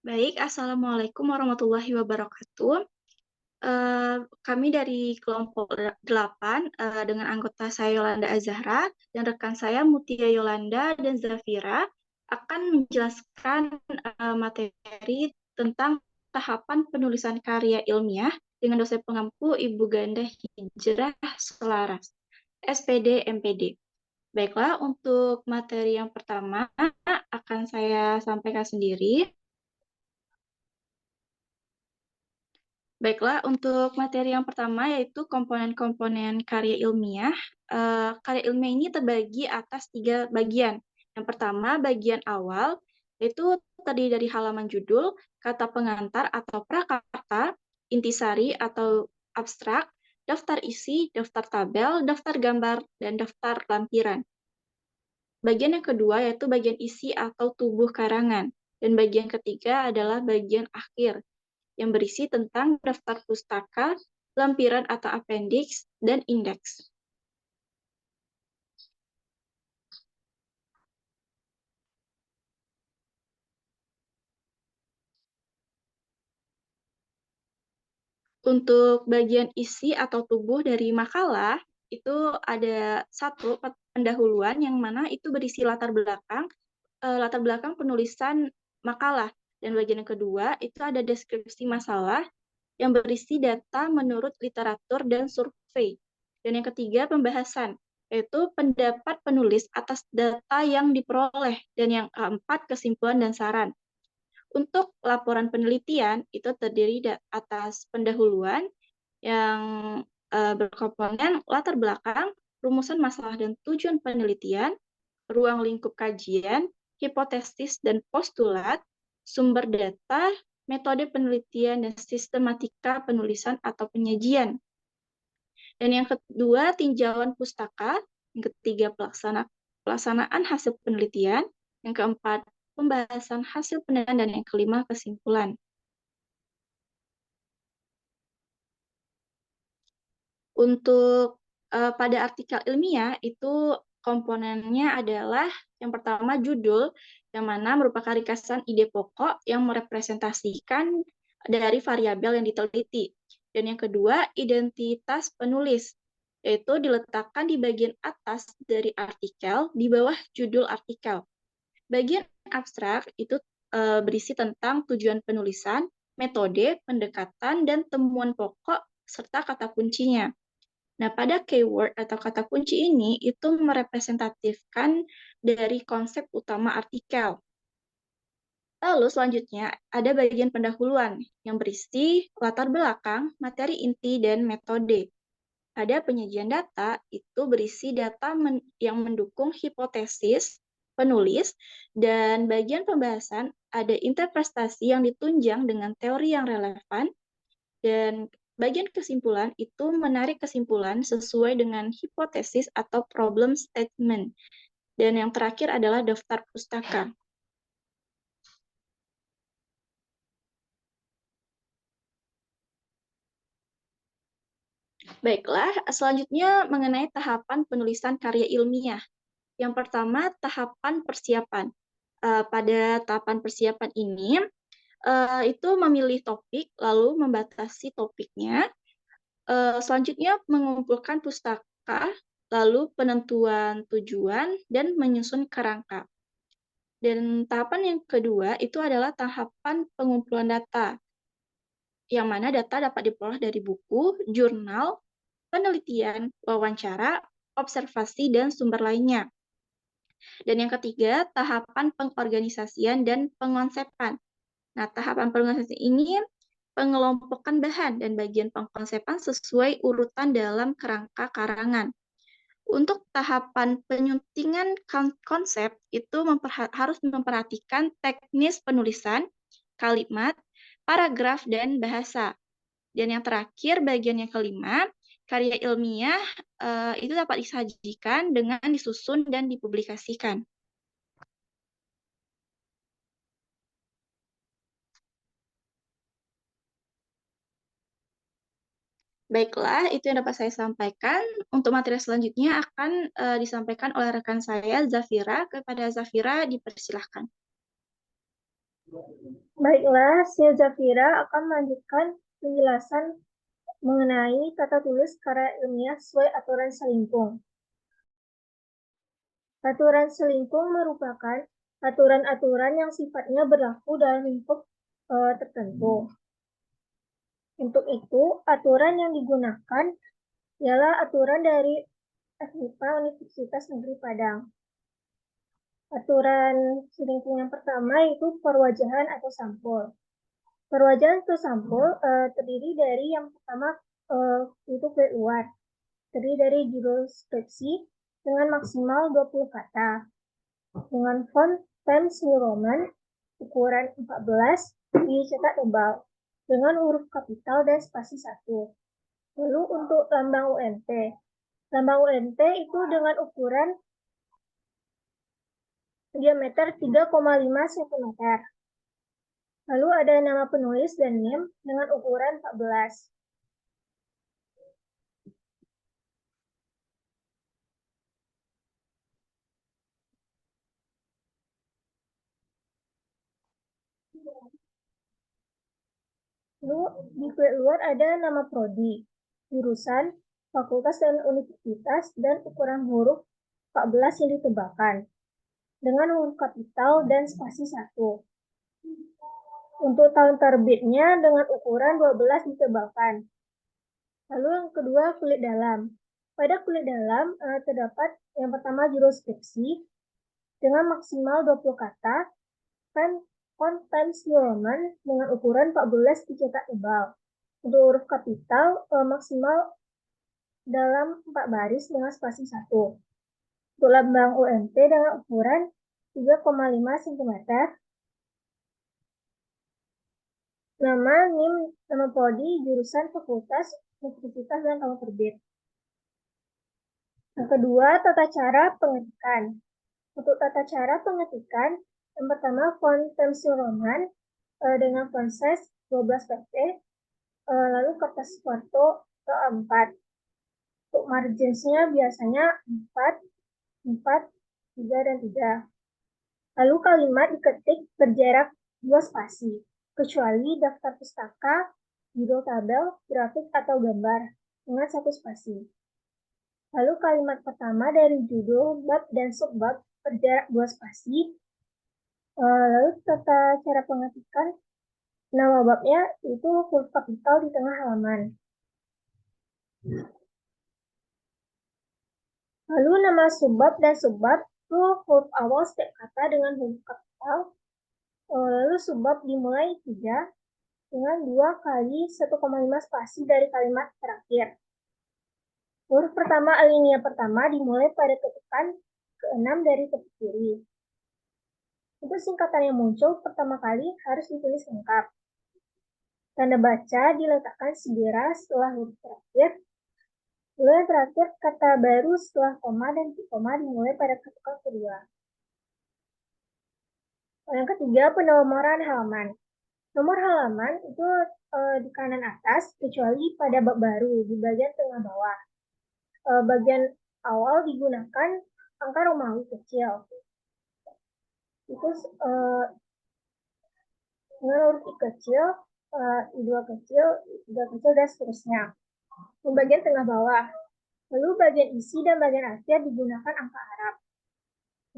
Baik, Assalamualaikum warahmatullahi wabarakatuh. Kami dari kelompok 8 dengan anggota saya Yolanda Azahra dan rekan saya Mutia Yolanda dan Zafira akan menjelaskan materi tentang tahapan penulisan karya ilmiah dengan dosen pengampu Ibu Ganda Hijrah Selaras, SPD MPD. Baiklah, untuk materi yang pertama akan saya sampaikan sendiri. Baiklah, untuk materi yang pertama yaitu komponen-komponen karya ilmiah. Karya ilmiah ini terbagi atas 3 bagian. Yang pertama, bagian awal, yaitu terdiri dari halaman judul, kata pengantar atau prakata, intisari atau abstrak, daftar isi, daftar tabel, daftar gambar, dan daftar lampiran. Bagian yang kedua yaitu bagian isi atau tubuh karangan. Dan bagian ketiga adalah bagian akhir, yang berisi tentang daftar pustaka, lampiran atau appendix, dan indeks. Untuk bagian isi atau tubuh dari makalah, itu ada satu pendahuluan yang mana itu berisi latar belakang penulisan makalah. Dan bagian yang kedua itu ada deskripsi masalah yang berisi data menurut literatur dan survei. Dan yang ketiga, pembahasan, yaitu pendapat penulis atas data yang diperoleh. Dan yang keempat, kesimpulan dan saran. Untuk laporan penelitian, itu terdiri atas pendahuluan yang berkomponen latar belakang, rumusan masalah dan tujuan penelitian, ruang lingkup kajian, hipotesis dan postulat, sumber data, metode penelitian, dan sistematika penulisan atau penyajian. Dan yang kedua, tinjauan pustaka. Yang ketiga, pelaksanaan hasil penelitian. Yang keempat, pembahasan hasil penelitian. Dan yang kelima, kesimpulan. Untuk pada artikel ilmiah, itu komponennya adalah yang pertama judul, yang mana merupakan ringkasan ide pokok yang merepresentasikan dari variabel yang diteliti. Dan yang kedua, identitas penulis, yaitu diletakkan di bagian atas dari artikel, di bawah judul artikel. Bagian abstrak itu berisi tentang tujuan penulisan, metode, pendekatan, dan temuan pokok, serta kata kuncinya. Nah, pada keyword atau kata kunci ini itu merepresentatifkan dari konsep utama artikel. Lalu selanjutnya ada bagian pendahuluan yang berisi latar belakang, materi inti, dan metode. Pada penyajian data itu berisi data yang mendukung hipotesis penulis, dan bagian pembahasan ada interpretasi yang ditunjang dengan teori yang relevan, dan bagian kesimpulan itu menarik kesimpulan sesuai dengan hipotesis atau problem statement. Dan yang terakhir adalah daftar pustaka. Baiklah, selanjutnya mengenai tahapan penulisan karya ilmiah. Yang pertama, tahapan persiapan. Pada tahapan persiapan ini, itu memilih topik, lalu membatasi topiknya. Selanjutnya, mengumpulkan pustaka, lalu penentuan tujuan, dan menyusun kerangka. Dan tahapan yang kedua itu adalah tahapan pengumpulan data, yang mana data dapat diperoleh dari buku, jurnal, penelitian, wawancara, observasi, dan sumber lainnya. Dan yang ketiga, tahapan pengorganisasian dan pengonsepan. Nah, tahapan pengorganisasian ini pengelompokan bahan dan bagian pengkonsepan sesuai urutan dalam kerangka karangan. Untuk tahapan penyuntingan konsep itu harus memperhatikan teknis penulisan, kalimat, paragraf, dan bahasa. Dan yang terakhir, bagian yang kelima, karya ilmiah itu dapat disajikan dengan disusun dan dipublikasikan. Baiklah, itu yang dapat saya sampaikan. Untuk materi selanjutnya akan disampaikan oleh rekan saya, Zafira. Kepada Zafira, dipersilahkan. Baiklah, Sia Zafira akan melanjutkan penjelasan mengenai tata tulis karya ilmiah sesuai aturan selingkung. Aturan selingkung merupakan aturan-aturan yang sifatnya berlaku dalam lingkup tertentu. Untuk itu, aturan yang digunakan ialah aturan dari FMIPA Universitas Negeri Padang. Aturan selingkuh yang pertama itu perwajahan atau sampul. Perwajahan atau sampul terdiri dari yang pertama itu kulit luar. Terdiri dari judul skripsi dengan maksimal 20 kata. Dengan font Times New Roman ukuran 14 dicetak tebal dengan huruf kapital dan spasi 1. Lalu untuk lambang UNT. Lambang UNT itu dengan ukuran diameter 3,5 cm. Lalu ada nama penulis dan NIM dengan ukuran 14. Lalu di kulit luar ada nama prodi, jurusan, fakultas dan universitas, dan ukuran huruf 14 yang ditebalkan dengan huruf kapital dan spasi 1. Untuk tahun terbitnya dengan ukuran 12 ditebalkan. Lalu yang kedua, kulit dalam. Pada kulit dalam terdapat yang pertama judul skripsi dengan maksimal 20 kata, font Times New Roman dengan ukuran 14 dicetak tebal. Untuk huruf kapital maksimal dalam 4 baris dengan spasi 1. Untuk lambang UMT dengan ukuran 3,5 cm. Nama, NIM, nama prodi, jurusan, fakultas, universitas, dan tahun terbit. Yang kedua, tata cara pengetikan. Untuk tata cara pengetikan, yang pertama font Times New Roman dengan font size 12 pt, lalu kertas foto A4. Untuk marginsnya biasanya 4, 4, 3, dan 3. Lalu kalimat diketik berjarak 2 spasi, kecuali daftar pustaka, judul tabel, grafik, atau gambar dengan 1 spasi. Lalu kalimat pertama dari judul, bab, dan subbab berjarak 2 spasi. Lalu tata cara pengetikan nama babnya itu huruf kapital di tengah halaman. Lalu nama subbab dan subbab itu huruf awal setiap kata dengan huruf kapital. Lalu subbab dimulai 3 dengan 2 kali 1,5 spasi dari kalimat terakhir. Huruf pertama alinea pertama dimulai pada ketukan ke-6 dari tepi kiri. Untuk singkatan yang muncul pertama kali harus ditulis lengkap. Tanda baca diletakkan segera setelah huruf terakhir. Lalu yang terakhir, kata baru setelah koma dan koma dimulai pada ketukan kedua. Yang ketiga, penomoran halaman. Nomor halaman itu di kanan atas, kecuali pada bab baru di bagian tengah bawah. Bagian awal digunakan angka Romawi kecil. Itu dengan huruf I kecil, I2 kecil, I3 kecil, dan seterusnya. Di bagian tengah bawah. Lalu bagian isi dan bagian akhir digunakan angka Arab.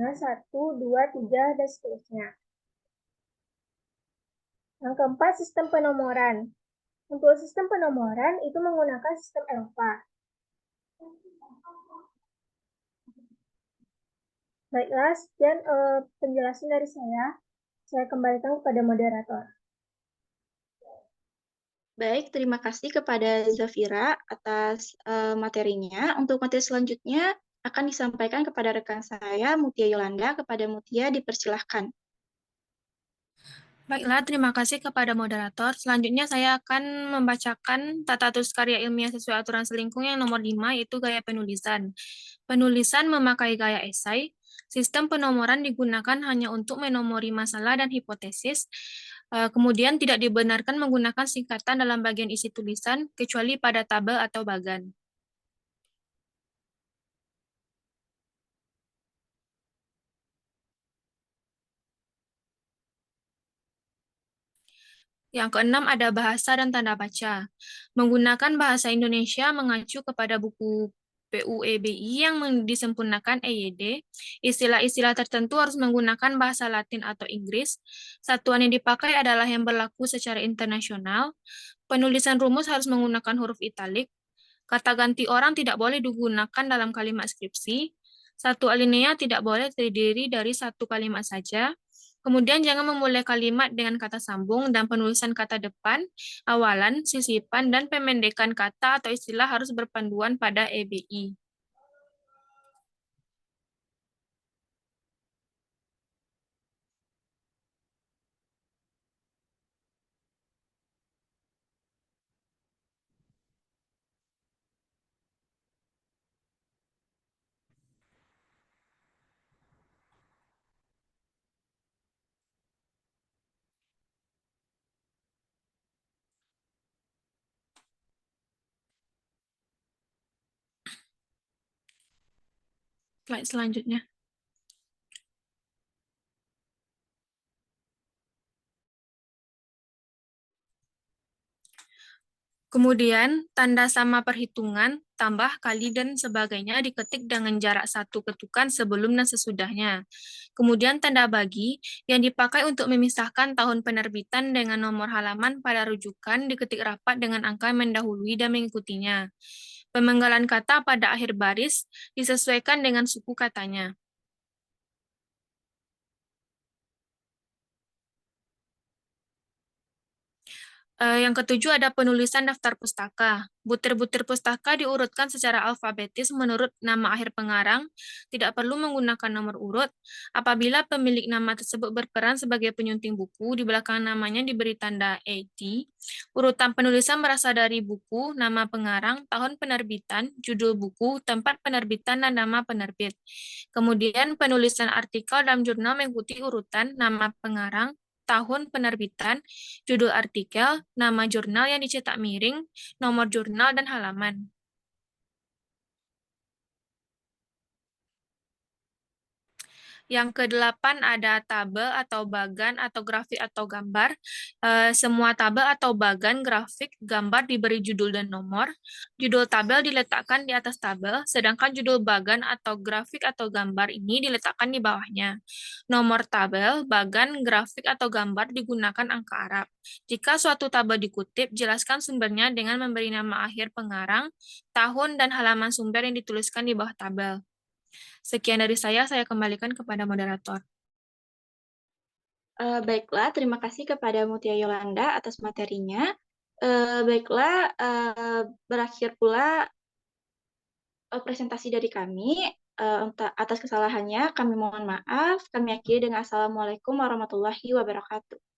Nah, 1, 2, 3, dan seterusnya. Yang keempat, sistem penomoran. Untuk sistem penomoran itu menggunakan sistem Eropa. Baiklah, sekian penjelasan dari saya. Saya kembalikan kepada moderator. Baik, terima kasih kepada Zafira atas materinya. Untuk materi selanjutnya akan disampaikan kepada rekan saya, Mutia Yolanda. Kepada Mutia, dipersilahkan. Baiklah, terima kasih kepada moderator. Selanjutnya saya akan membacakan tata tulis karya ilmiah sesuai aturan selingkung yang nomor 5, yaitu gaya penulisan. Penulisan memakai gaya esai. Sistem penomoran digunakan hanya untuk menomori masalah dan hipotesis. Kemudian tidak dibenarkan menggunakan singkatan dalam bagian isi tulisan, kecuali pada tabel atau bagan. Yang keenam ada bahasa dan tanda baca. Menggunakan bahasa Indonesia mengacu kepada buku PUEBI yang disempurnakan EYD, istilah-istilah tertentu harus menggunakan bahasa Latin atau Inggris. Satuan yang dipakai adalah yang berlaku secara internasional. Penulisan rumus harus menggunakan huruf italik. Kata ganti orang tidak boleh digunakan dalam kalimat skripsi. Satu alinea tidak boleh terdiri dari satu kalimat saja. Kemudian jangan memulai kalimat dengan kata sambung dan penulisan kata depan, awalan, sisipan, dan pemendekan kata atau istilah harus berpanduan pada EBI. Slide selanjutnya. Kemudian, tanda sama perhitungan, tambah, kali, dan sebagainya diketik dengan jarak satu ketukan sebelum dan sesudahnya. Kemudian tanda bagi yang dipakai untuk memisahkan tahun penerbitan dengan nomor halaman pada rujukan diketik rapat dengan angka yang mendahului dan mengikutinya. Pemenggalan kata pada akhir baris disesuaikan dengan suku katanya. Yang ketujuh ada penulisan daftar pustaka. Butir-butir pustaka diurutkan secara alfabetis menurut nama akhir pengarang, tidak perlu menggunakan nomor urut. Apabila pemilik nama tersebut berperan sebagai penyunting buku, di belakang namanya diberi tanda AT. Urutan penulisan berasal dari buku, nama pengarang, tahun penerbitan, judul buku, tempat penerbitan, dan nama penerbit. Kemudian penulisan artikel dalam jurnal mengikuti urutan nama pengarang, tahun penerbitan, judul artikel, nama jurnal yang dicetak miring, nomor jurnal, dan halaman. Yang kedelapan ada tabel atau bagan atau grafik atau gambar. Semua tabel atau bagan, grafik, gambar diberi judul dan nomor. Judul tabel diletakkan di atas tabel, sedangkan judul bagan atau grafik atau gambar ini diletakkan di bawahnya. Nomor tabel, bagan, grafik, atau gambar digunakan angka Arab. Jika suatu tabel dikutip, jelaskan sumbernya dengan memberi nama akhir pengarang, tahun, dan halaman sumber yang dituliskan di bawah tabel. Sekian dari saya kembalikan kepada moderator. Baiklah, terima kasih kepada Mutia Yolanda atas materinya. Baiklah, berakhir pula presentasi dari kami. Atas kesalahannya, kami mohon maaf. Kami akhiri dengan Assalamualaikum warahmatullahi wabarakatuh.